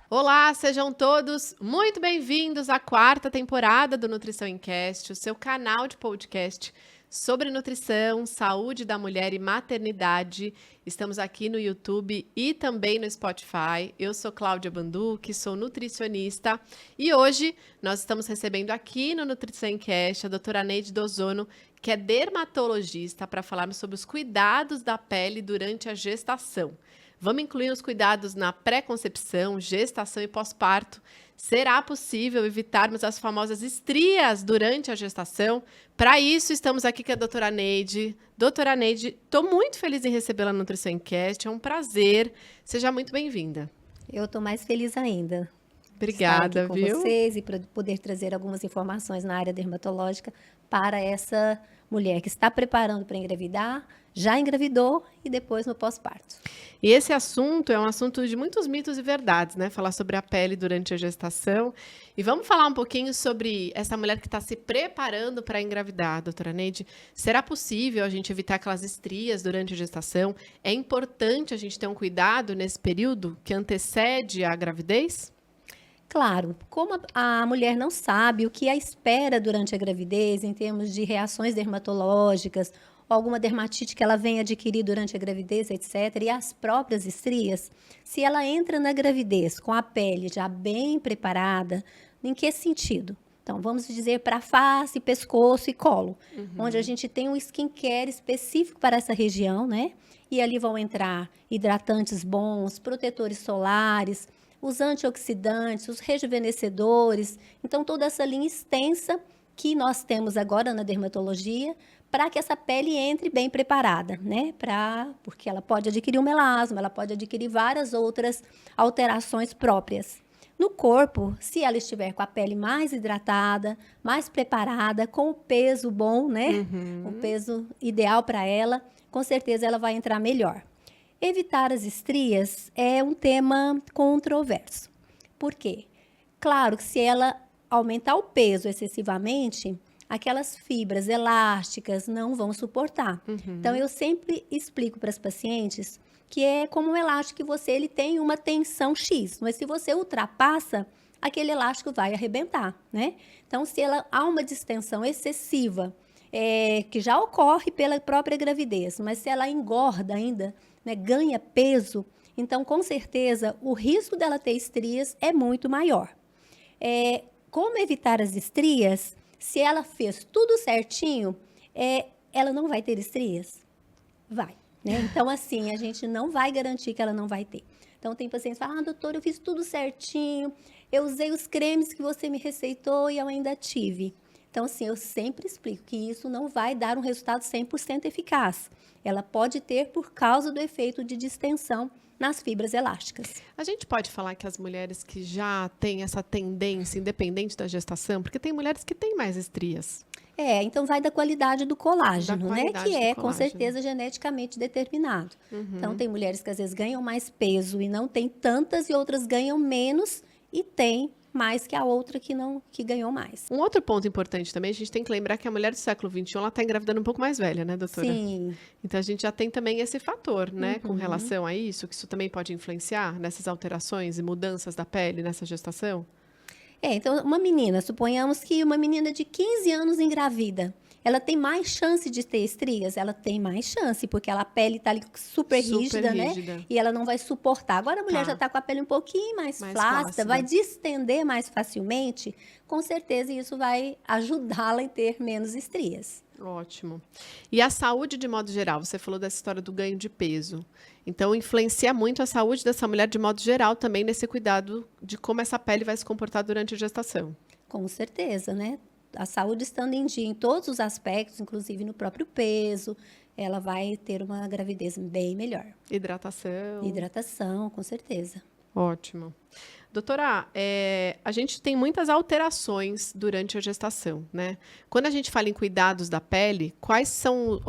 Olá, sejam todos muito bem-vindos à quarta temporada do Nutrição em Cast, o seu canal de podcast sobre nutrição, saúde da mulher e maternidade. Estamos aqui no YouTube e também no Spotify. Eu sou Cláudia Banducchi, sou nutricionista e hoje nós estamos recebendo aqui no Nutrição em Cast a doutora Neide Dozono, que é dermatologista, para falarmos sobre os cuidados da pele durante a gestação. Vamos incluir os cuidados na pré-concepção, gestação e pós-parto. Será possível evitarmos as famosas estrias durante a gestação? Para isso, estamos aqui com a doutora Neide. Doutora Neide, estou muito feliz em recebê-la no Nutrição em Cast. É um prazer. Seja muito bem-vinda. Eu estou mais feliz ainda de estar aqui Obrigada, com viu? vocês e poder trazer algumas informações na área dermatológica para essa mulher que está preparando para engravidar, já engravidou e depois no pós-parto. E esse assunto é um assunto de muitos mitos e verdades, né? Falar sobre a pele durante a gestação. E vamos falar um pouquinho sobre essa mulher que está se preparando para engravidar, doutora Neide. Será possível a gente evitar aquelas estrias durante a gestação? É importante a gente ter um cuidado nesse período que antecede a gravidez? Claro, como a mulher não sabe o que a espera durante a gravidez, em termos de reações dermatológicas, ou alguma dermatite que ela venha adquirir durante a gravidez, etc., e as próprias estrias, se ela entra na gravidez com a pele já bem preparada, em que sentido? Então, vamos dizer para face, pescoço e colo, onde a gente tem um skincare específico para essa região, né? E ali vão entrar hidratantes bons, protetores solares, os antioxidantes, os rejuvenescedores. Então, toda essa linha extensa que nós temos agora na dermatologia para que essa pele entre bem preparada, né? Porque ela pode adquirir um melasma, ela pode adquirir várias outras alterações próprias. No corpo, se ela estiver com a pele mais hidratada, mais preparada, com o peso bom, né? O peso ideal para ela, com certeza ela vai entrar melhor. Evitar as estrias é um tema controverso. Por quê? Claro que se ela aumentar o peso excessivamente, aquelas fibras elásticas não vão suportar. Então, eu sempre explico para as pacientes que é como um elástico que ele tem uma tensão X, mas se você ultrapassa, aquele elástico vai arrebentar, né? Então, se ela há uma distensão excessiva, que já ocorre pela própria gravidez, mas se ela engorda ainda, né, ganha peso, então, com certeza, o risco dela ter estrias é muito maior. Como evitar as estrias? Se ela fez tudo certinho, ela não vai ter estrias? Vai, né? Então, assim, a gente não vai garantir que ela não vai ter. Então, tem pacientes que falam, doutora, eu fiz tudo certinho, eu usei os cremes que você me receitou e eu ainda tive. Então, assim, eu sempre explico que isso não vai dar um resultado 100% eficaz. Ela pode ter por causa do efeito de distensão nas fibras elásticas. A gente pode falar que as mulheres que já têm essa tendência, independente da gestação, porque tem mulheres que têm mais estrias. Então vai da qualidade do colágeno, né? Que qualidade do é, com colágeno. certeza, geneticamente determinado. Então, tem mulheres que às vezes ganham mais peso e não tem tantas, e outras ganham menos e tem mais que a outra que ganhou mais. Um outro ponto importante também, a gente tem que lembrar que a mulher do século XXI, ela está engravidando um pouco mais velha, né, doutora? Sim. Então, a gente já tem também esse fator, né, com relação a isso, que isso também pode influenciar nessas alterações e mudanças da pele nessa gestação? Então, uma menina, suponhamos que uma menina de 15 anos engravida, ela tem mais chance de ter estrias? Ela tem mais chance, porque a pele está ali super rígida, né? E ela não vai suportar. Agora, a mulher já está com a pele um pouquinho mais flácida, vai distender mais facilmente, com certeza isso vai ajudá-la a ter menos estrias. Ótimo. E a saúde de modo geral? Você falou dessa história do ganho de peso. Então, influencia muito a saúde dessa mulher de modo geral também nesse cuidado de como essa pele vai se comportar durante a gestação. Com certeza, né? A saúde estando em dia em todos os aspectos, inclusive no próprio peso, ela vai ter uma gravidez bem melhor. Hidratação. Hidratação, com certeza. Ótimo. Doutora, a gente tem muitas alterações durante a gestação, né? Quando a gente fala em cuidados da pele, quais são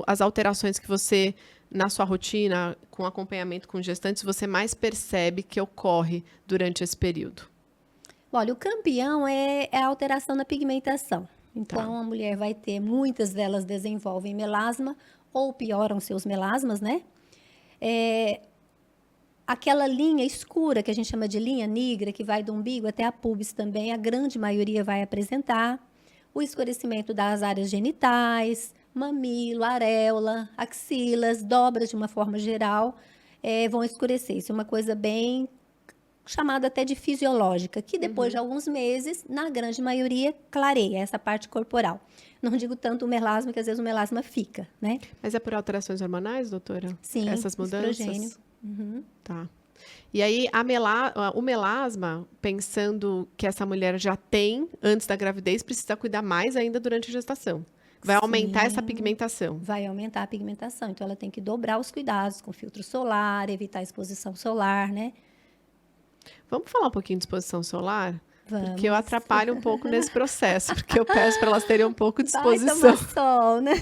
as alterações que você, na sua rotina, com acompanhamento com gestantes, você mais percebe que ocorre durante esse período? Olha, o campeão é a alteração na pigmentação. Então, a mulher vai ter, muitas delas desenvolvem melasma ou pioram seus melasmas, né? aquela linha escura que a gente chama de linha negra, que vai do umbigo até a púbis também, a grande maioria vai apresentar. O escurecimento das áreas genitais, mamilo, areola, axilas, dobras de uma forma geral, vão escurecer. Isso é uma coisa bem chamada até de fisiológica, que depois de alguns meses, na grande maioria, clareia essa parte corporal. Não digo tanto o melasma, que às vezes o melasma fica, né? Mas é por alterações hormonais, doutora? Sim, essas mudanças? estrogênio. Uhum. Tá. E aí, o melasma, pensando que essa mulher já tem antes da gravidez, precisa cuidar mais ainda durante a gestação. Vai aumentar essa Sim. pigmentação. Vai aumentar a pigmentação. Então, ela tem que dobrar os cuidados com filtro solar, evitar a exposição solar, né? Vamos falar um pouquinho de exposição solar? Vamos. Porque eu atrapalho um pouco nesse processo, porque eu peço para elas terem um pouco de Vai exposição. tomar sol, né?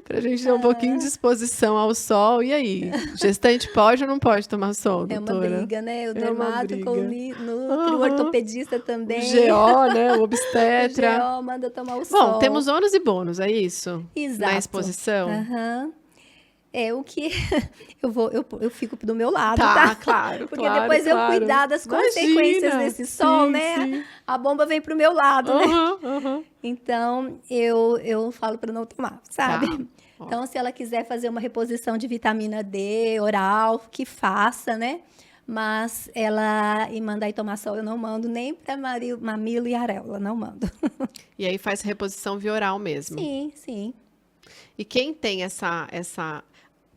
Para a gente ter um pouquinho de exposição ao sol. E aí? Gestante pode ou não pode tomar sol, É uma doutora? briga, né? O É uma dermato com o briga. nutri, o ortopedista também. O GO, né? O O obstetra. GO manda tomar o sol. Bom, temos ônus e bônus, é isso? Exato. Na exposição? Aham. É o que eu fico do meu lado, tá? Claro, Porque claro, depois claro. eu cuidar das consequências Imagina. desse sol, Sim, né? sim. A bomba vem pro meu lado, né? Aham. Então, eu falo para não tomar, sabe? Tá. Ó. Então, se ela quiser fazer uma reposição de vitamina D oral, que faça, né? Mas e mandar ir tomar sol, eu não mando nem para mamilo e areola, não mando. E aí faz reposição via oral mesmo. Sim, sim. E quem tem essa...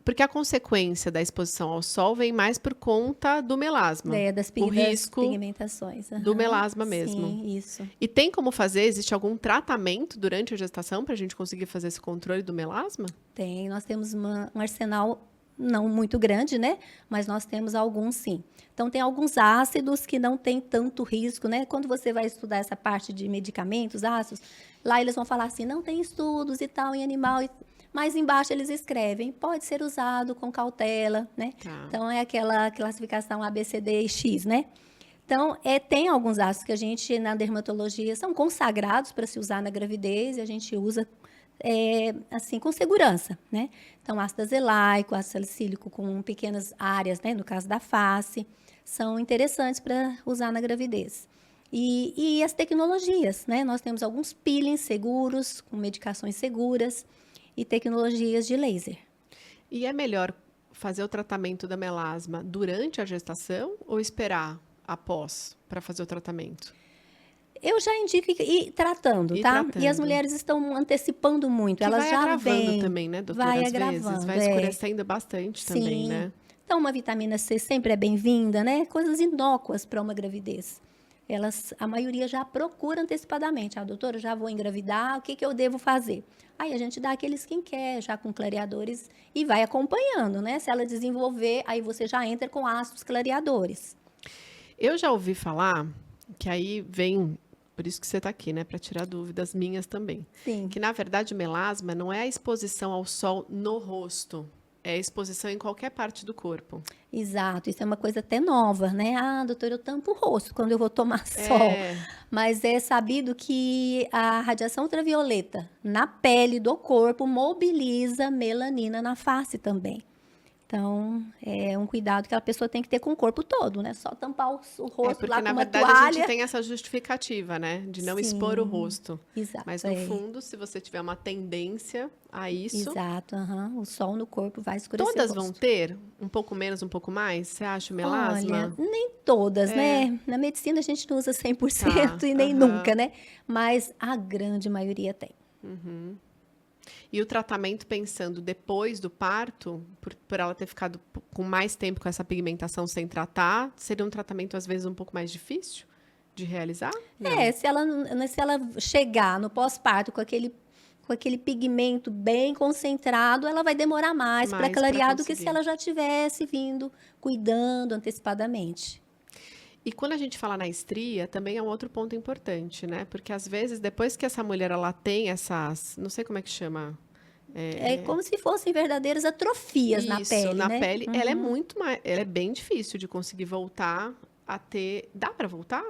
Porque a consequência da exposição ao sol vem mais por conta do melasma. Das o risco pigmentações. do Aham. melasma mesmo. Sim, isso. E tem como fazer? Existe algum tratamento durante a gestação para a gente conseguir fazer esse controle do melasma? Tem. Nós temos um arsenal não muito grande, né? Mas nós temos alguns, sim. Então, tem alguns ácidos que não tem tanto risco, né? Quando você vai estudar essa parte de medicamentos, ácidos, lá eles vão falar assim, não tem estudos e tal em animal, mas embaixo eles escrevem, pode ser usado com cautela, né? Tá. Então, é aquela classificação A, B, C, D e X, né? Então, tem alguns ácidos que a gente, na dermatologia, são consagrados para se usar na gravidez e a gente usa, assim, com segurança, né? Então, ácido azelaico, ácido salicílico com pequenas áreas, né? No caso da face, são interessantes para usar na gravidez. E as tecnologias, né? Nós temos alguns peelings seguros, com medicações seguras, e tecnologias de laser. E é melhor fazer o tratamento da melasma durante a gestação ou esperar após para fazer o tratamento? Eu já indico ir tratando, tá? E as mulheres estão antecipando muito. Que Elas vai já agravando vêm. também, né, doutora? Vai Às agravando. vezes, vai escurecendo bastante também, Sim. né? Então, uma vitamina C sempre é bem-vinda, né? Coisas inócuas para uma gravidez. A maioria já procura antecipadamente. Doutora, já vou engravidar, o que eu devo fazer? Aí a gente dá aquele skincare já com clareadores e vai acompanhando, né? Se ela desenvolver, aí você já entra com ácidos clareadores. Eu já ouvi falar que aí vem, por isso que você está aqui, né? Para tirar dúvidas minhas também. Sim. Que, na verdade, o melasma não é a exposição ao sol no rosto. É a exposição em qualquer parte do corpo. Exato, isso é uma coisa até nova, né? Doutora, eu tampo o rosto quando eu vou tomar sol. Mas é sabido que a radiação ultravioleta na pele do corpo mobiliza melanina na face também. Então, é um cuidado que a pessoa tem que ter com o corpo todo, né? Só tampar o rosto lá com uma verdade, toalha. a gente tem essa justificativa, né? De não expor o rosto. Exato. Mas, no fundo, se você tiver uma tendência a isso... Exato, o sol no corpo vai escurecer Todas o rosto. vão ter? Um pouco menos, um pouco mais? Você acha o melasma? Olha, nem todas, né? Na medicina a gente não usa 100% e nem nunca, né? Mas a grande maioria tem. E o tratamento, pensando depois do parto, por ela ter ficado com mais tempo com essa pigmentação sem tratar, seria um tratamento, às vezes, um pouco mais difícil de realizar? Não. Se ela chegar no pós-parto com aquele pigmento bem concentrado, ela vai demorar mais para clarear do que se ela já tivesse vindo cuidando antecipadamente. E quando a gente fala na estria, também é um outro ponto importante, né? Porque, às vezes, depois que essa mulher ela tem essas... Não sei como é que chama... É como se fossem verdadeiras atrofias na pele, Isso, na né? pele. Ela é muito mais... Ela é bem difícil de conseguir voltar a ter... Dá para voltar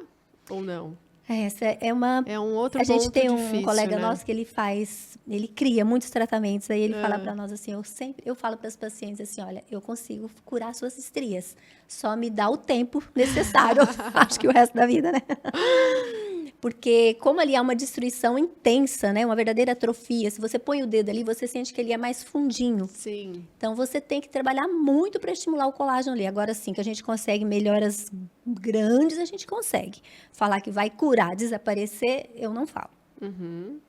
ou não? Essa é uma. É um outro A gente ponto tem um difícil, colega né? nosso que ele cria muitos tratamentos, aí ele fala Ah. para nós assim, eu falo para as pacientes assim, olha, eu consigo curar suas estrias, só me dá o tempo necessário, acho que o resto da vida, né? Porque como ali há uma destruição intensa, né, uma verdadeira atrofia, se você põe o dedo ali, você sente que ele é mais fundinho. Sim. Então você tem que trabalhar muito para estimular o colágeno ali. Agora sim, que a gente consegue melhoras grandes, a gente consegue. Falar que vai curar, desaparecer, eu não falo. Uhum.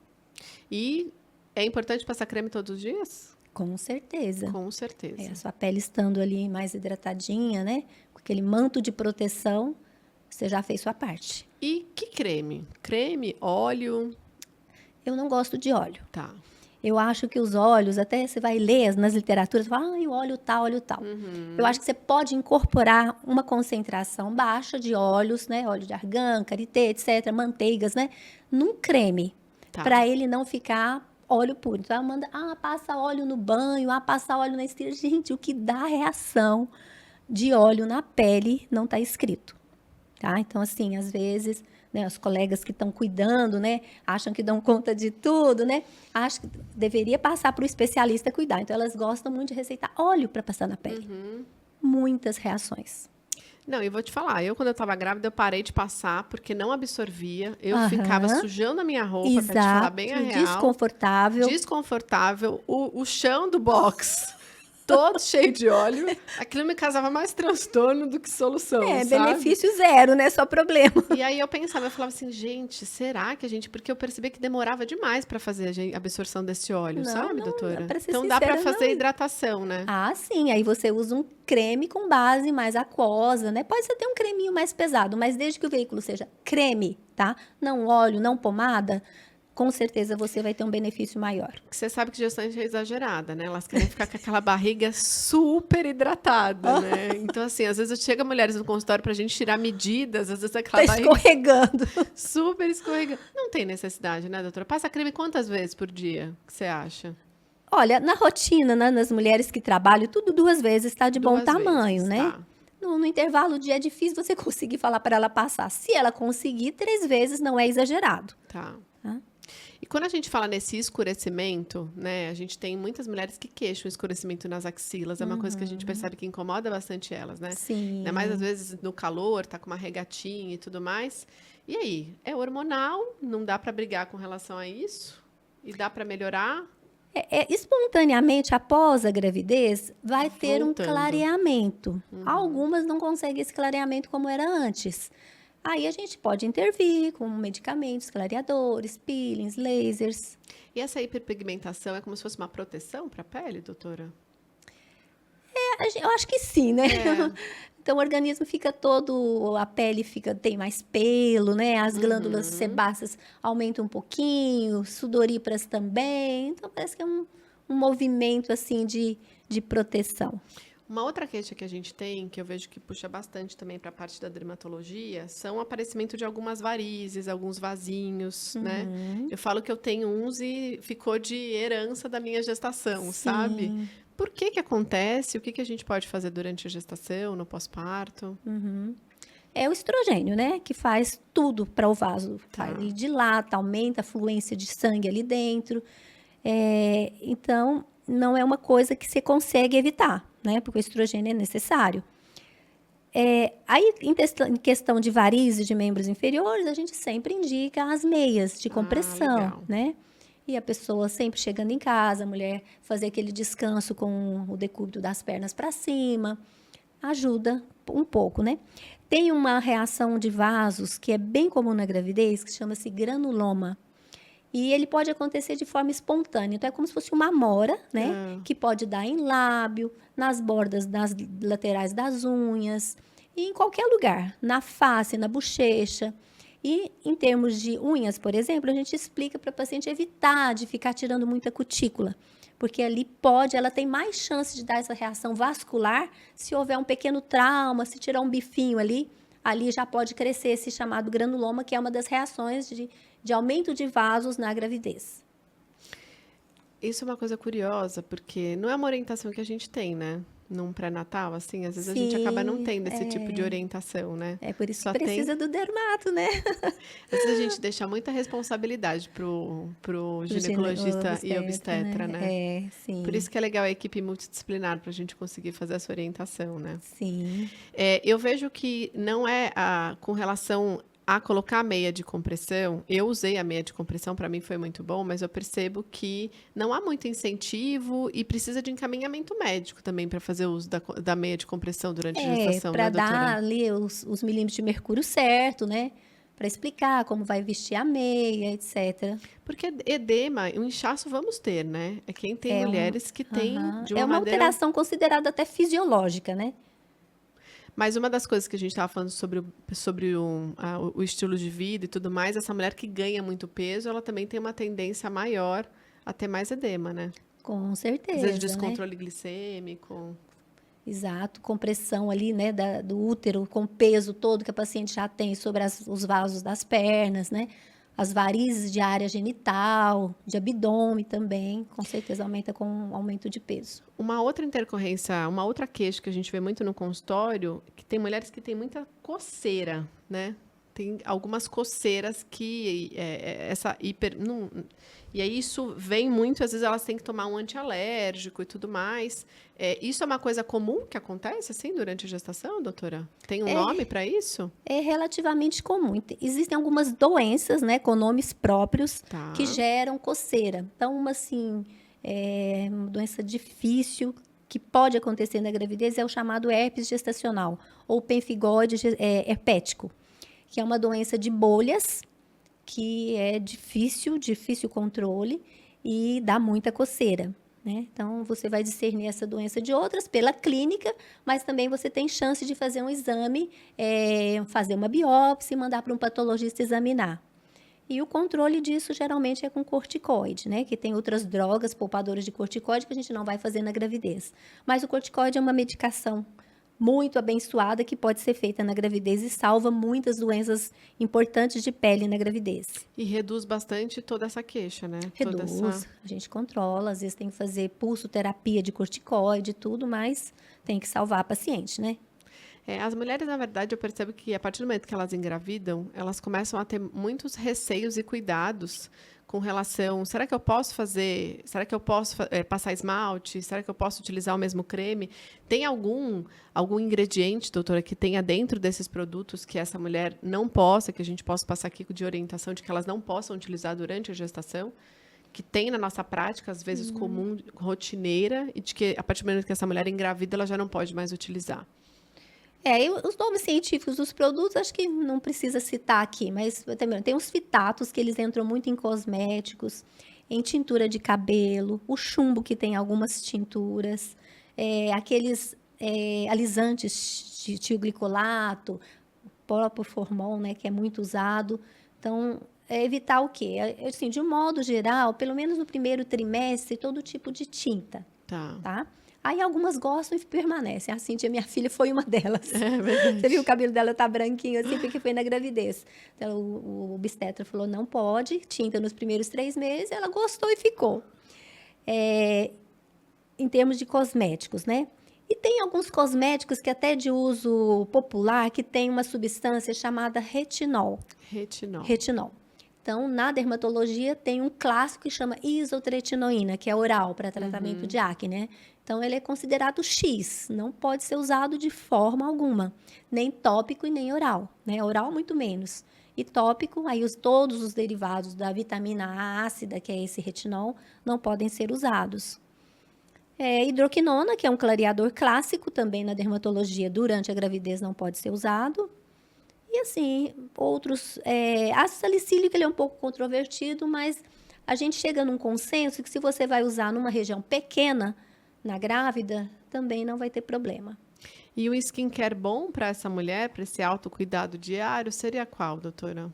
E é importante passar creme todos os dias? Com certeza. Com certeza. A sua pele estando ali mais hidratadinha, né? Com aquele manto de proteção, você já fez sua parte. E que creme? Creme, óleo? Eu não gosto de óleo. Tá. Eu acho que os óleos, até você vai ler nas literaturas, fala, o óleo tal, óleo tal. Eu acho que você pode incorporar uma concentração baixa de óleos, né? Óleo de argan, karité, etc., manteigas, né? Num creme, Tá. para ele não ficar óleo puro. Então, ela manda, passa óleo no banho, passa óleo na estria. Gente, o que dá reação de óleo na pele não está escrito, tá? Então, assim, às vezes, né, os colegas que estão cuidando, né, acham que dão conta de tudo, né? Acho que deveria passar para o especialista cuidar. Então, elas gostam muito de receitar óleo para passar na pele. Muitas reações. Não, e vou te falar, quando eu estava grávida, eu parei de passar porque não absorvia. Eu Aham. ficava sujando a minha roupa, para te falar bem a Exato, real. desconfortável. Desconfortável. O chão do box todo cheio de óleo. Aquilo me causava mais transtorno do que solução, sabe? Benefício zero, né? Só problema. E aí eu pensava, eu falava assim, gente, será que a gente... Porque eu percebi que demorava demais para fazer a absorção desse óleo, Não, sabe, não, doutora? pra ser Então dá para sincera, fazer não. hidratação, né? Sim. Aí você usa um creme com base mais aquosa, né? Pode ser ter um creminho mais pesado, mas desde que o veículo seja creme, tá? Não óleo, não pomada, com certeza você vai ter um benefício maior. Porque você sabe que gestante é exagerada, né? Elas querem ficar com aquela barriga super hidratada, né? Então, assim, às vezes chega mulheres no consultório pra gente tirar medidas, às vezes aquela Tá barriga escorregando. super escorregando. Não tem necessidade, né, doutora? Passa creme quantas vezes por dia? O que você acha? Olha, na rotina, né, nas mulheres que trabalham, tudo 2 vezes está de bom 2 tamanho, vezes, né? tá. No intervalo dia é difícil você conseguir falar para ela passar. Se ela conseguir 3 vezes, não é exagerado. Tá. Tá? E quando a gente fala nesse escurecimento, né, a gente tem muitas mulheres que queixam escurecimento nas axilas, é uma coisa que a gente percebe que incomoda bastante elas, né? Sim. Ainda mais às vezes no calor, tá com uma regatinha e tudo mais. E aí, é hormonal? Não dá para brigar com relação a isso? E dá para melhorar? Espontaneamente, após a gravidez, vai ter um Voltando. clareamento. Algumas não conseguem esse clareamento como era antes. Aí a gente pode intervir com medicamentos, clareadores, peelings, lasers. E essa hiperpigmentação é como se fosse uma proteção para a pele, doutora? Eu acho que sim, né? É. Então o organismo fica todo, a pele tem mais pelo, né? As glândulas sebáceas aumentam um pouquinho, sudoríparas também. Então parece que é um movimento assim de proteção. Uma outra queixa que a gente tem, que eu vejo que puxa bastante também para a parte da dermatologia, são o aparecimento de algumas varizes, alguns vasinhos, né? Eu falo que eu tenho uns e ficou de herança da minha gestação, sabe? Por que que acontece? O que que a gente pode fazer durante a gestação, no pós-parto? É o estrogênio, né? Que faz tudo para o vaso. Tá. Ele dilata, aumenta a fluência de sangue ali dentro. Então, não é uma coisa que você consegue evitar, né? Porque o estrogênio é necessário. Aí, em questão de varizes de membros inferiores, a gente sempre indica as meias de compressão, legal. né? E a pessoa sempre chegando em casa, a mulher fazer aquele descanso com o decúbito das pernas para cima, ajuda um pouco, né? Tem uma reação de vasos que é bem comum na gravidez, que chama-se granuloma. E ele pode acontecer de forma espontânea. Então, é como se fosse uma amora, né? Que pode dar em lábio, nas bordas das laterais das unhas, e em qualquer lugar, na face, na bochecha. E em termos de unhas, por exemplo, a gente explica para a paciente evitar de ficar tirando muita cutícula, porque ali ela tem mais chance de dar essa reação vascular se houver um pequeno trauma, se tirar um bifinho ali já pode crescer esse chamado granuloma, que é uma das reações de aumento de vasos na gravidez. Isso é uma coisa curiosa, porque não é uma orientação que a gente tem, né? num pré-natal, assim? Às vezes a gente acaba não Sim, tendo esse tipo de orientação, né? é por isso que Só tem. precisa do dermato, né? Às vezes a gente deixa muita responsabilidade pro O ginecologista e obstetra, obstetra, né? né? É, Por sim, isso que é legal a equipe multidisciplinar para a gente conseguir fazer essa orientação, né? sim. Eu vejo que não é com relação a colocar a meia de compressão. Eu usei a meia de compressão, para mim foi muito bom, mas eu percebo que não há muito incentivo e precisa de encaminhamento médico também para fazer uso da meia de compressão durante a gestação, Para né, dar doutora? ali os milímetros de mercúrio certo, né? Para explicar como vai vestir a meia, etc. Porque edema, um inchaço vamos ter, né? É quem tem É uma, mulheres que têm aham, de é uma uma maneira. alteração considerada até fisiológica, né? Mas uma das coisas que a gente estava falando sobre o estilo de vida e tudo mais, essa mulher que ganha muito peso, ela também tem uma tendência maior a ter mais edema, né? Com Às vezes certeza, né? descontrole glicêmico. Exato, compressão ali, né, do útero, com o peso todo que a paciente já tem sobre os vasos das pernas, né? As varizes de área genital, de abdômen também, com certeza aumenta com o aumento de peso. Uma outra intercorrência, uma outra queixa que a gente vê muito no consultório, que tem mulheres que têm muita coceira, né? Tem algumas coceiras que essa hiper. Não, e aí isso vem muito, às vezes elas têm que tomar um antialérgico e tudo mais. Isso é uma coisa comum que acontece assim durante a gestação, doutora? Tem um nome para isso? É relativamente comum. Existem algumas doenças, né, com nomes próprios que Tá. geram coceira. Então, uma doença difícil que pode acontecer na gravidez é o chamado herpes gestacional ou pemphigoide herpético, que é uma doença de bolhas que é difícil controle e dá muita coceira. Né? Então, você vai discernir essa doença de outras pela clínica, mas também você tem chance de fazer um exame, fazer uma biópsia e mandar para um patologista examinar. E o controle disso geralmente é com corticoide, né? Que tem outras drogas poupadoras de corticoide que a gente não vai fazer na gravidez. Mas o corticoide é uma medicação muito abençoada que pode ser feita na gravidez e salva muitas doenças importantes de pele na gravidez. E reduz bastante toda essa queixa, né? Toda essa. Reduz, a gente controla, às vezes tem que fazer pulsoterapia de corticoide e tudo, mas tem que salvar a paciente, né? As mulheres, na verdade, eu percebo que a partir do momento que elas engravidam, elas começam a ter muitos receios e cuidados com relação, será que eu posso fazer, será que eu posso passar esmalte, será que eu posso utilizar o mesmo creme? Tem algum ingrediente, doutora, que tenha dentro desses produtos que essa mulher não possa, que a gente possa passar aqui de orientação de que elas não possam utilizar durante a gestação? Que tem na nossa prática, às vezes comum, rotineira, e de que a partir do momento que essa mulher engravida, ela já não pode mais utilizar. E os nomes científicos dos produtos, acho que não precisa citar aqui, mas também tem os fitatos, que eles entram muito em cosméticos, em tintura de cabelo, o chumbo, que tem algumas tinturas, aqueles alisantes de tioglicolato, propofol, né, que é muito usado. Então, evitar o quê? Assim, de um modo geral, pelo menos no primeiro trimestre, todo tipo de tinta, Tá. tá? Aí algumas gostam e permanecem. A Cíntia, minha filha, foi uma delas. É Você viu o verdade. cabelo dela tá branquinho assim, porque foi na gravidez. Então, o obstetra falou, não pode, tinta nos primeiros 3 meses. Ela gostou e ficou. Em termos de cosméticos, né? E tem alguns cosméticos que até de uso popular, que tem uma substância chamada retinol. Retinol. Retinol. Então, na dermatologia, tem um clássico que chama isotretinoína, que é oral para tratamento de acne, né? Então, ele é considerado X, não pode ser usado de forma alguma, nem tópico e nem oral, né? Oral, muito menos. E tópico, aí todos os derivados da vitamina A ácida, que é esse retinol, não podem ser usados. Hidroquinona, que é um clareador clássico também na dermatologia, durante a gravidez não pode ser usado. E assim, outros. Ácido salicílico, ele é um pouco controvertido, mas a gente chega num consenso que se você vai usar numa região pequena, na grávida, também não vai ter problema. E o skincare bom para essa mulher, para esse autocuidado diário, seria qual, doutora?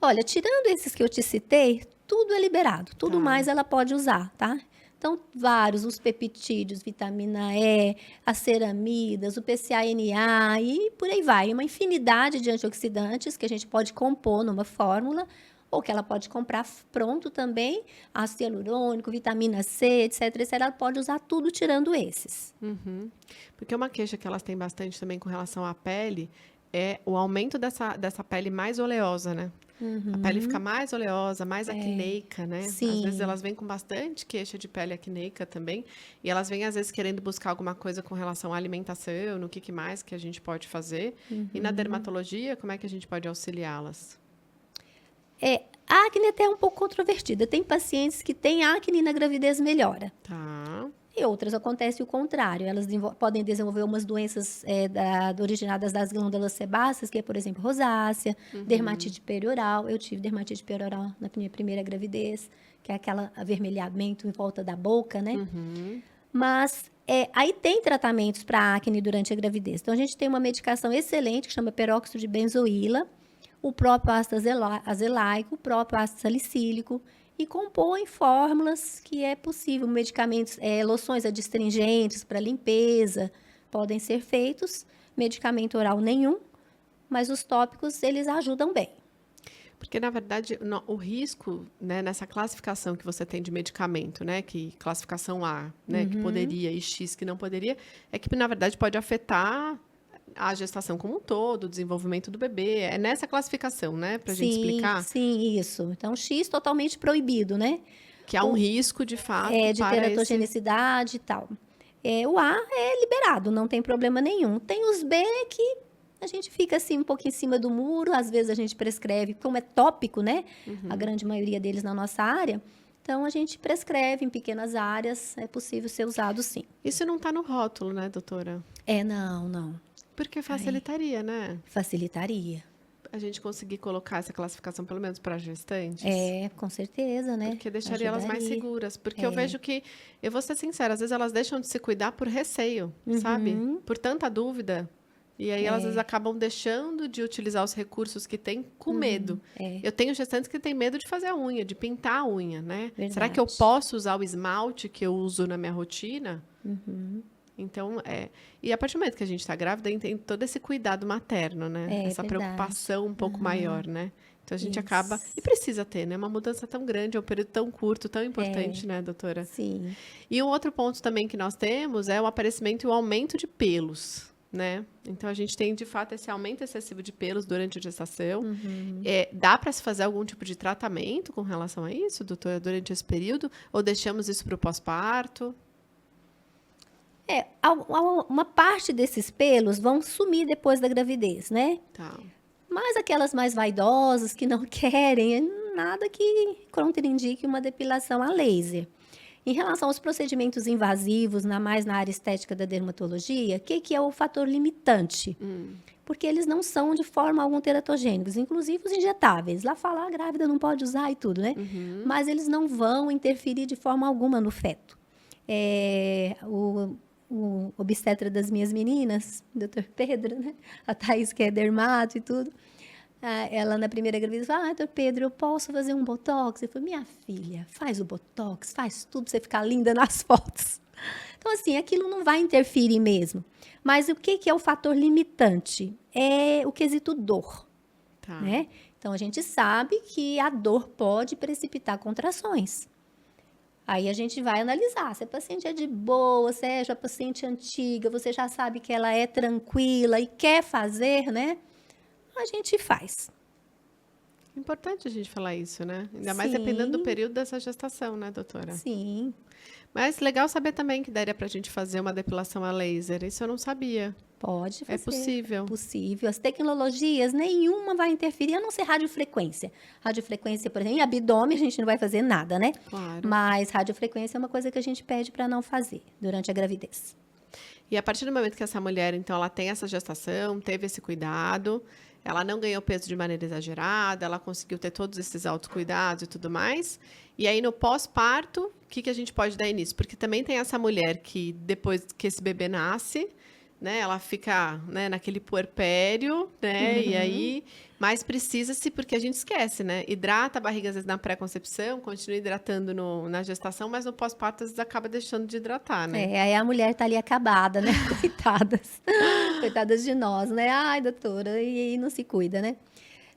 Olha, tirando esses que eu te citei, tudo é liberado, tudo Tá. mais ela pode usar, tá? Então, vários, os peptídeos, vitamina E, as ceramidas, o PCA-NA e por aí vai. Uma infinidade de antioxidantes que a gente pode compor numa fórmula, ou que ela pode comprar pronto também, ácido hialurônico, vitamina C, etc, etc. Ela pode usar tudo tirando esses. Uhum. Porque uma queixa que elas têm bastante também com relação à pele é o aumento dessa pele mais oleosa, né? A pele fica mais oleosa, mais acneica, né? Às vezes Sim. elas vêm com bastante queixa de pele acneica também, e elas vêm às vezes querendo buscar alguma coisa com relação à alimentação, no que mais que a gente pode fazer. E na dermatologia, como é que a gente pode auxiliá-las? A acne até é um pouco controvertida. Tem pacientes que têm acne e na gravidez melhora. Tá. E outras acontece o contrário. Elas podem desenvolver umas doenças originadas das glândulas sebáceas, que é, por exemplo, rosácea, dermatite perioral. Eu tive dermatite perioral na minha primeira gravidez, que é aquele avermelhamento em volta da boca, né? Mas aí tem tratamentos para acne durante a gravidez. Então, a gente tem uma medicação excelente que chama peróxido de benzoíla, o próprio ácido azelaico, o próprio ácido salicílico, e compõem fórmulas que é possível. Medicamentos, loções adstringentes para limpeza podem ser feitos. Medicamento oral nenhum, mas os tópicos, eles ajudam bem. Porque, na verdade, o risco, né, nessa classificação que você tem de medicamento, né, que classificação A, né, que poderia, e X que não poderia, é que, na verdade, pode afetar a gestação como um todo, o desenvolvimento do bebê. É nessa classificação, né, para a gente explicar Sim, isso. Então, X totalmente proibido, né? que há um risco, de fato, De para esse... teratogenicidade e tal. O A é liberado, não tem problema nenhum. Tem os B que a gente fica assim um pouco em cima do muro, às vezes a gente prescreve, como é tópico, né? A grande maioria deles na nossa área. Então, a gente prescreve em pequenas áreas, é possível ser usado sim. Isso não está no rótulo, né, doutora? Não. Porque facilitaria, né? Facilitaria. A gente conseguir colocar essa classificação, pelo menos para gestantes. Com certeza, né? Porque deixaria elas mais Ajudaria. seguras. Porque eu vejo que, eu vou ser sincera, às vezes elas deixam de se cuidar por receio, sabe? Por tanta dúvida. E aí elas às vezes acabam deixando de utilizar os recursos que têm com medo. Eu tenho gestantes que têm medo de fazer a unha, de pintar a unha, né? Verdade. Será que eu posso usar o esmalte que eu uso na minha rotina? Então, e a partir do momento que a gente está grávida, tem todo esse cuidado materno, né? Essa verdade. preocupação um pouco maior, né? Então, a gente Isso. acaba... E precisa ter, né? Uma mudança tão grande, é um período tão curto, tão importante, né, doutora? Sim. E um outro ponto também que nós temos é o aparecimento e o aumento de pelos, né? Então, a gente tem, de fato, esse aumento excessivo de pelos durante a gestação. Dá para se fazer algum tipo de tratamento com relação a isso, doutora, durante esse período? Ou deixamos isso para o pós-parto? Uma parte desses pelos vão sumir depois da gravidez, né? Tá. Mas aquelas mais vaidosas que não querem, nada que contraindique uma depilação a laser. Em relação aos procedimentos invasivos, mais na área estética da dermatologia, o que é o fator limitante? Porque eles não são de forma alguma teratogênicos, inclusive os injetáveis. Lá fala, a grávida não pode usar e tudo, né? Mas eles não vão interferir de forma alguma no feto. O obstetra das minhas meninas, Dr. Pedro, né? A Thaís, que é dermato e tudo. Ela, na primeira gravidez, falou, Dr. Pedro, eu posso fazer um botox? Eu falei, minha filha, faz o botox, faz tudo pra você ficar linda nas fotos. Então, assim, aquilo não vai interferir mesmo. Mas o que é o fator limitante? É o quesito dor, Tá. né? Então, a gente sabe que a dor pode precipitar contrações. Aí a gente vai analisar, se a paciente é de boa, se é já paciente antiga, você já sabe que ela é tranquila e quer fazer, né? A gente faz. Importante a gente falar isso, né? Ainda mais dependendo do período dessa gestação, né, doutora? Sim. Mas legal saber também que daria pra gente fazer uma depilação a laser. Isso eu não sabia. Pode fazer. É possível. É possível. As tecnologias, nenhuma vai interferir, a não ser radiofrequência. Radiofrequência, por exemplo, em abdômen a gente não vai fazer nada, né? Claro. Mas radiofrequência é uma coisa que a gente pede para não fazer durante a gravidez. E a partir do momento que essa mulher, então, ela tem essa gestação, teve esse cuidado, ela não ganhou peso de maneira exagerada, ela conseguiu ter todos esses autocuidados e tudo mais. E aí, no pós-parto, o que a gente pode dar início? Porque também tem essa mulher que, depois que esse bebê nasce, né, ela fica, né, naquele puerpério, né, e aí, mas precisa-se, porque a gente esquece, né, hidrata a barriga às vezes na pré-concepção, continua hidratando na gestação, mas no pós-parto às vezes acaba deixando de hidratar, né? Aí a mulher tá ali acabada, né? Coitadas. Coitadas de nós, né? Ai, doutora, e não se cuida, né?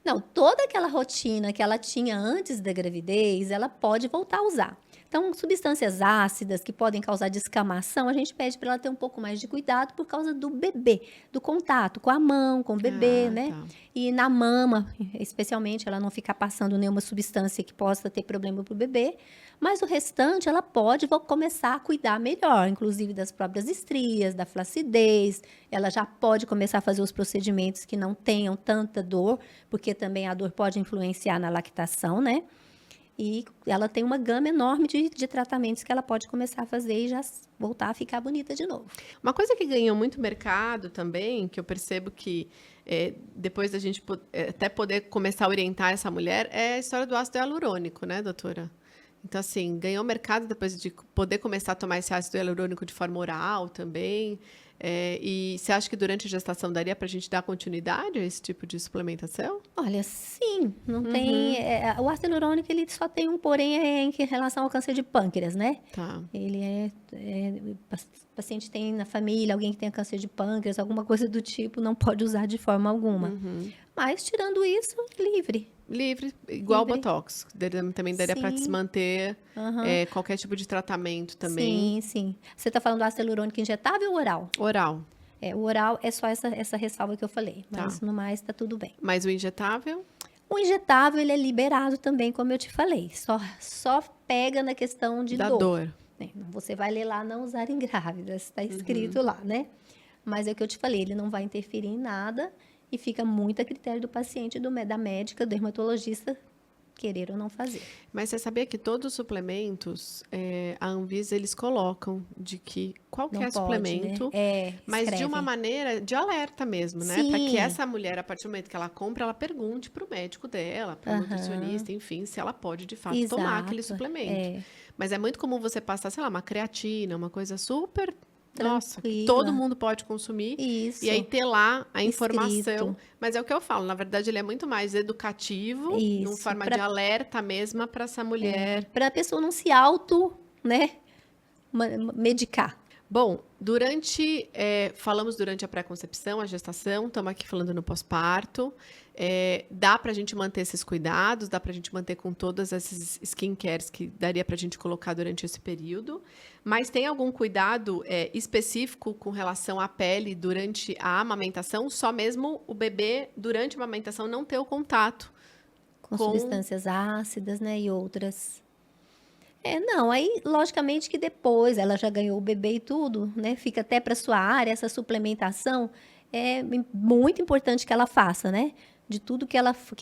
Não, toda aquela rotina que ela tinha antes da gravidez, ela pode voltar a usar. Então, substâncias ácidas que podem causar descamação, a gente pede para ela ter um pouco mais de cuidado por causa do bebê, do contato com a mão, com o bebê, Ah, né? tá. E na mama, especialmente, ela não ficar passando nenhuma substância que possa ter problema para o bebê. Mas o restante, ela pode começar a cuidar melhor, inclusive das próprias estrias, da flacidez. Ela já pode começar a fazer os procedimentos que não tenham tanta dor, porque também a dor pode influenciar na lactação, né? E ela tem uma gama enorme de tratamentos que ela pode começar a fazer e já voltar a ficar bonita de novo. Uma coisa que ganhou muito mercado também, que eu percebo que depois da gente até poder começar a orientar essa mulher, é a história do ácido hialurônico, né, doutora? Então, assim, ganhou mercado depois de poder começar a tomar esse ácido hialurônico de forma oral também. E você acha que durante a gestação daria para a gente dar continuidade a esse tipo de suplementação? Olha, sim, não tem. O ácido hialurônico ele só tem um porém em relação ao câncer de pâncreas, né? Tá. Ele paciente tem na família alguém que tenha câncer de pâncreas, alguma coisa do tipo, não pode usar de forma alguma. Mas tirando isso, livre. Livre, igual o Livre. Botox. Também daria para Sim. desmanter Aham. qualquer tipo de tratamento também. Sim, sim. Você está falando do ácido hialurônico injetável ou oral? Oral. O oral é só essa ressalva que eu falei, mas Tá. no mais tá tudo bem. Mas o injetável? O injetável, ele é liberado também, como eu te falei. Só pega na questão de Da dor. dor. Você vai ler lá, não usar em grávidas, está escrito lá, né? Mas é o que eu te falei, ele não vai interferir em nada e fica muito a critério do paciente, da médica, do dermatologista, querer ou não fazer. Mas você sabia que todos os suplementos, a Anvisa, eles colocam de que qualquer Não pode, suplemento, né? mas de Escreve. uma maneira de alerta mesmo, né? Para que Sim. essa mulher, a partir do momento que ela compra, ela pergunte para o médico dela, para o Aham. nutricionista, enfim, se ela pode de fato tomar aquele Exato, suplemento. Mas é muito comum você passar, sei lá, uma creatina, uma coisa super, nossa, que Tranquila. todo mundo pode consumir. Isso. E aí ter lá a informação. Escrito. Mas é o que eu falo, na verdade ele é muito mais educativo, Isso, numa forma pra- de alerta mesmo para essa mulher. Para a pessoa não se auto, né, medicar. Bom, falamos durante a pré-concepção, a gestação, estamos aqui falando no pós-parto. Dá para a gente manter esses cuidados, dá para a gente manter com todas essas skincares que daria para a gente colocar durante esse período. Mas tem algum cuidado específico com relação à pele durante a amamentação? Só mesmo o bebê, durante a amamentação, não ter o contato Com com- substâncias ácidas, né, e outras. Não, aí logicamente que depois ela já ganhou o bebê e tudo, né? Fica até para sua área essa suplementação muito importante que ela faça, né? De tudo que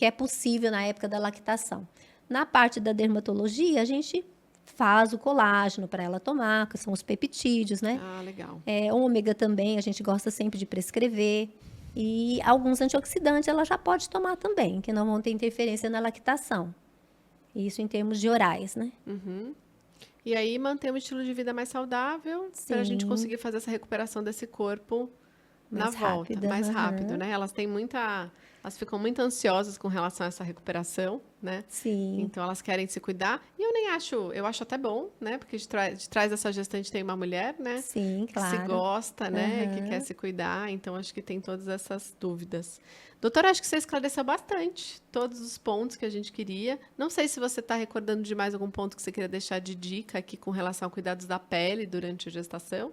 é possível na época da lactação. Na parte da dermatologia, a gente faz o colágeno para ela tomar, que são os peptídeos, né? Ah, legal. Ômega também, a gente gosta sempre de prescrever. E alguns antioxidantes ela já pode tomar também, que não vão ter interferência na lactação. Isso em termos de orais, né? Uhum. E aí manter um estilo de vida mais saudável para a gente Sim. conseguir fazer essa recuperação desse corpo na Mais volta, rápida, mais aham. rápido, né? Elas ficam muito ansiosas com relação a essa recuperação, né? Sim. Então elas querem se cuidar. E eu acho até bom, né? Porque de trás dessa gestante tem uma mulher, né? Sim, Que claro. se gosta, né? Que Aham. quer se cuidar. Então acho que tem todas essas dúvidas. Doutora, acho que você esclareceu bastante todos os pontos que a gente queria. Não sei se você está recordando de mais algum ponto que você queria deixar de dica aqui com relação a cuidados da pele durante a gestação.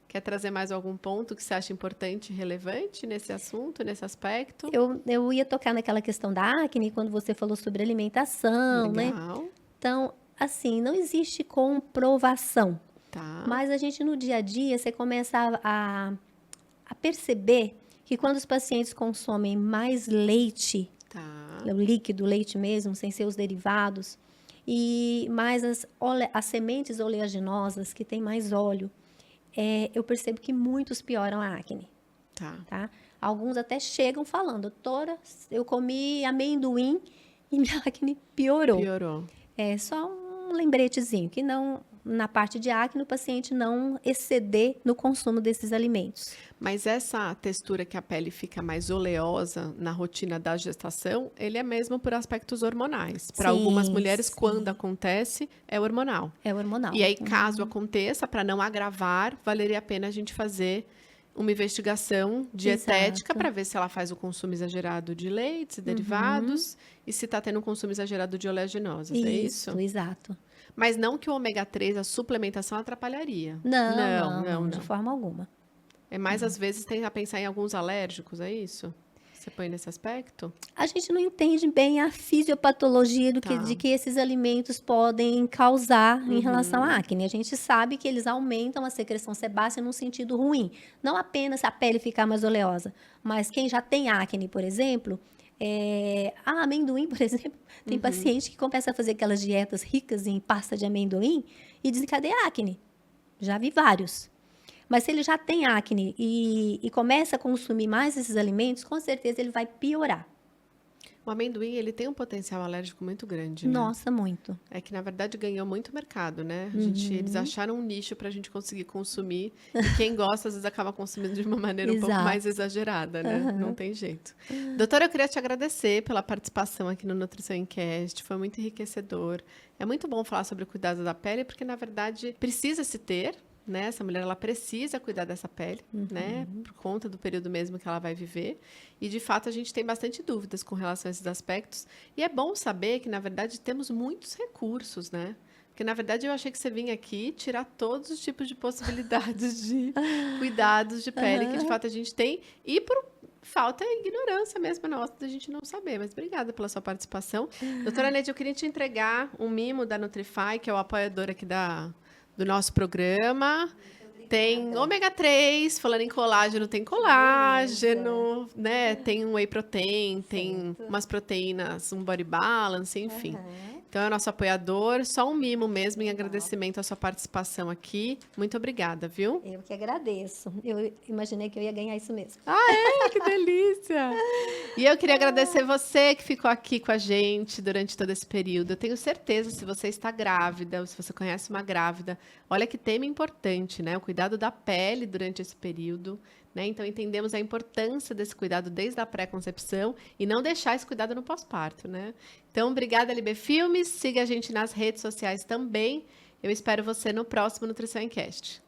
Quer trazer mais algum ponto que você acha importante e relevante nesse assunto, nesse aspecto? Eu ia tocar naquela questão da acne quando você falou sobre alimentação, né? Legal. Então, assim, não existe comprovação. Tá. Mas a gente, no dia a dia, você começa a perceber que quando os pacientes consomem mais leite, Tá. o líquido, leite mesmo, sem ser os derivados, e mais as sementes oleaginosas, que tem mais óleo, eu percebo que muitos pioram a acne, Tá. tá? Alguns até chegam falando, doutora, eu comi amendoim e minha acne piorou. Piorou. É só um lembretezinho, que não, na parte de acne, o paciente não exceder no consumo desses alimentos. Mas essa textura que a pele fica mais oleosa na rotina da gestação, ele é mesmo por aspectos hormonais. Para Sim, algumas mulheres, sim. quando acontece, é hormonal. É hormonal. E aí, caso aconteça, para não agravar, valeria a pena a gente fazer uma investigação dietética Exato. para ver se ela faz o consumo exagerado de leites e derivados e se está tendo um consumo exagerado de oleaginosas, é isso? Exato. Mas não que o ômega 3, a suplementação atrapalharia. Não, de forma alguma. É mais, às vezes, tem a pensar em alguns alérgicos, é isso? Você põe nesse aspecto? A gente não entende bem a fisiopatologia Tá. de que esses alimentos podem causar em relação à acne. A gente sabe que eles aumentam a secreção sebácea num sentido ruim. Não apenas a pele ficar mais oleosa, mas quem já tem acne, por exemplo, amendoim, por exemplo, tem paciente que começa a fazer aquelas dietas ricas em pasta de amendoim e desencadeia acne. Já vi vários. Mas se ele já tem acne e começa a consumir mais esses alimentos, com certeza ele vai piorar. O amendoim, ele tem um potencial alérgico muito grande, né? Nossa, muito. É que, na verdade, ganhou muito mercado, né? Eles acharam um nicho para a gente conseguir consumir. E quem gosta, às vezes, acaba consumindo de uma maneira um pouco Exato. mais exagerada, né? Não tem jeito. Doutora, eu queria te agradecer pela participação aqui no Nutrição em Cast. Foi muito enriquecedor. É muito bom falar sobre o cuidado da pele, porque, na verdade, precisa se ter, né? Essa mulher, ela precisa cuidar dessa pele, né? Por conta do período mesmo que ela vai viver. E, de fato, a gente tem bastante dúvidas com relação a esses aspectos. E é bom saber que, na verdade, temos muitos recursos, né? Porque, na verdade, eu achei que você vinha aqui tirar todos os tipos de possibilidades de cuidados de pele que, de fato, a gente tem. E por falta e ignorância mesmo nossa, da gente não saber. Mas obrigada pela sua participação. Doutora Neide, eu queria te entregar um mimo da Nutrify, que é o apoiador aqui do nosso programa. Tem ômega 3, falando em colágeno, tem colágeno, né? Tem um whey protein, tem umas proteínas, um body balance, enfim. Então é o nosso apoiador, só um mimo mesmo em agradecimento à sua participação aqui. Muito obrigada, viu? Eu que agradeço. Eu imaginei que eu ia ganhar isso mesmo. Que delícia! E eu queria agradecer você que ficou aqui com a gente durante todo esse período. Eu tenho certeza, se você está grávida, ou se você conhece uma grávida, olha que tema importante, né? O cuidado da pele durante esse período, né? Então, entendemos a importância desse cuidado desde a pré-concepção e não deixar esse cuidado no pós-parto, né? Então, obrigada, LB Filmes. Siga a gente nas redes sociais também. Eu espero você no próximo Nutrição em Cast.